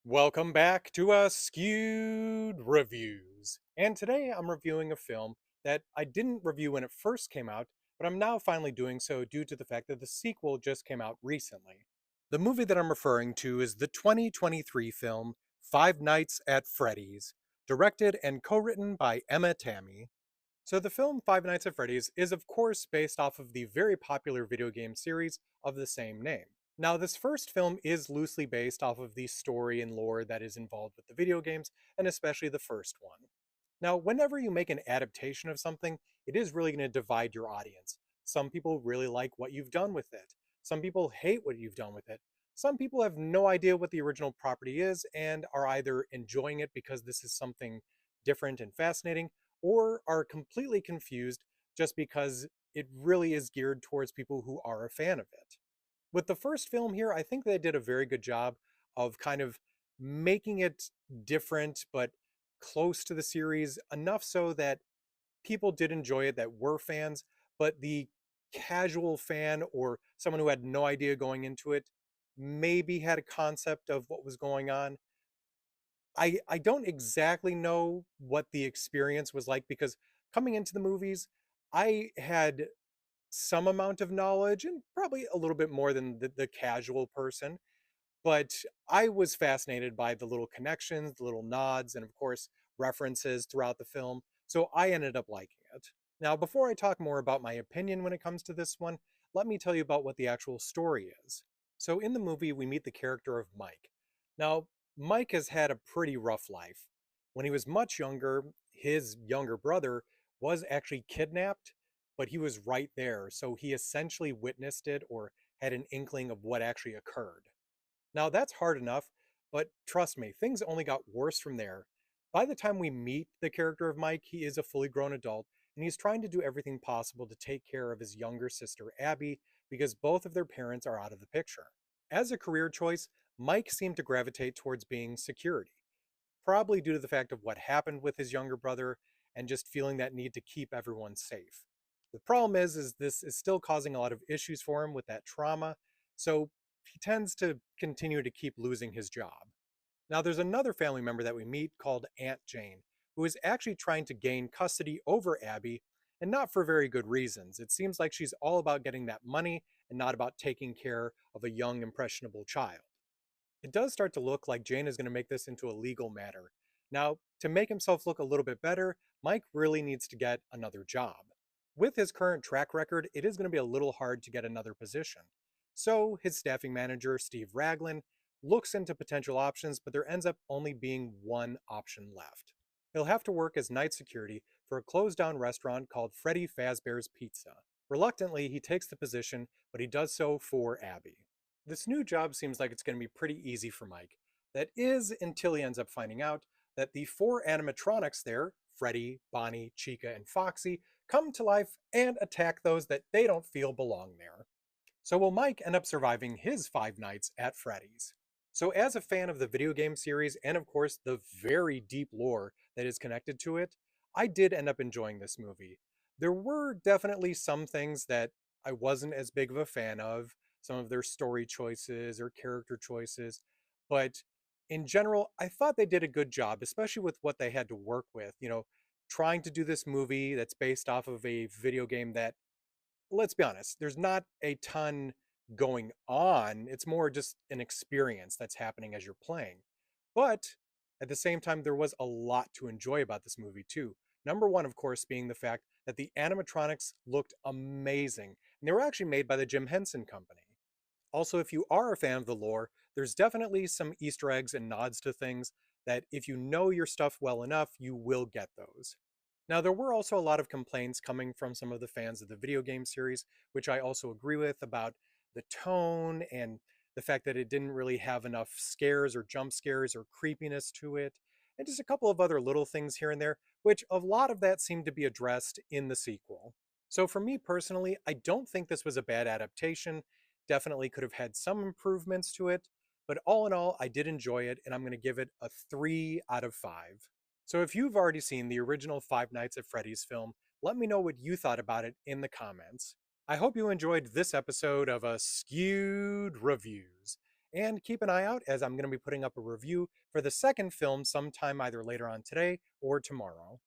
Welcome back to Askewed Reviews. And today I'm reviewing a film that I didn't review when it first came out, but I'm now finally doing so due to the fact that the sequel just came out recently. The movie that I'm referring to is the 2023 film Five Nights at Freddy's, directed and co-written by Emma Tammy. So the film Five Nights at Freddy's is of course based off of the very popular video game series of the same name. Now, this first film is loosely based off of the story and lore that is involved with the video games, and especially the first one. Now, whenever you make an adaptation of something, it is really going to divide your audience. Some people really like what you've done with it. Some people hate what you've done with it. Some people have no idea what the original property is and are either enjoying it because this is something different and fascinating, or are completely confused just because it really is geared towards people who are a fan of it. With the first film here, I think they did a very good job of kind of making it different but close to the series enough so that people did enjoy it that were fans, but the casual fan or someone who had no idea going into it maybe had a concept of what was going on. I don't exactly know what the experience was like because coming into the movies, I had some amount of knowledge and probably a little bit more than the casual person. But I was fascinated by the little connections, the little nods, and of course, references throughout the film. So I ended up liking it. Now, before I talk more about my opinion when it comes to this one, let me tell you about what the actual story is. So in the movie, we meet the character of Mike. Now, Mike has had a pretty rough life. When he was much younger, his younger brother was actually kidnapped, but he was right there. So he essentially witnessed it or had an inkling of what actually occurred. Now, that's hard enough, but trust me, things only got worse from there. By the time we meet the character of Mike, he is a fully grown adult, and he's trying to do everything possible to take care of his younger sister, Abby, because both of their parents are out of the picture. As a career choice, Mike seemed to gravitate towards being security, probably due to the fact of what happened with his younger brother and just feeling that need to keep everyone safe. The problem is this is still causing a lot of issues for him with that trauma, so he tends to continue to keep losing his job. Now, there's another family member that we meet called Aunt Jane, who is actually trying to gain custody over Abby, and not for very good reasons. It seems like she's all about getting that money and not about taking care of a young, impressionable child. It does start to look like Jane is going to make this into a legal matter. Now, to make himself look a little bit better, Mike really needs to get another job. With his current track record, it is going to be a little hard to get another position. So, his staffing manager, Steve Raglan, looks into potential options, but there ends up only being one option left. He'll have to work as night security for a closed down restaurant called Freddy Fazbear's Pizza. Reluctantly, he takes the position, but he does so for Abby. This new job seems like it's going to be pretty easy for Mike. That is until he ends up finding out that the four animatronics there, Freddy, Bonnie, Chica, and Foxy, come to life and attack those that they don't feel belong there. So will Mike end up surviving his Five Nights at Freddy's? So as a fan of the video game series and of course the very deep lore that is connected to it, I did end up enjoying this movie. There were definitely some things that I wasn't as big of a fan of, some of their story choices or character choices, but in general, I thought they did a good job, especially with what they had to work with. Trying to do this movie that's based off of a video game that, let's be honest, there's not a ton going on. It's more just an experience that's happening as you're playing. But at the same time, there was a lot to enjoy about this movie, too. Number one, of course, being the fact that the animatronics looked amazing. And they were actually made by the Jim Henson Company. Also, if you are a fan of the lore, there's definitely some Easter eggs and nods to things that if you know your stuff well enough, you will get those. Now, there were also a lot of complaints coming from some of the fans of the video game series, which I also agree with about the tone and the fact that it didn't really have enough scares or jump scares or creepiness to it, and just a couple of other little things here and there, which a lot of that seemed to be addressed in the sequel. So for me personally, I don't think this was a bad adaptation. Definitely could have had some improvements to it, but all in all, I did enjoy it, and I'm going to give it a 3 out of 5. So if you've already seen the original Five Nights at Freddy's film, let me know what you thought about it in the comments. I hope you enjoyed this episode of Askewed Reviews. And keep an eye out as I'm going to be putting up a review for the second film sometime either later on today or tomorrow.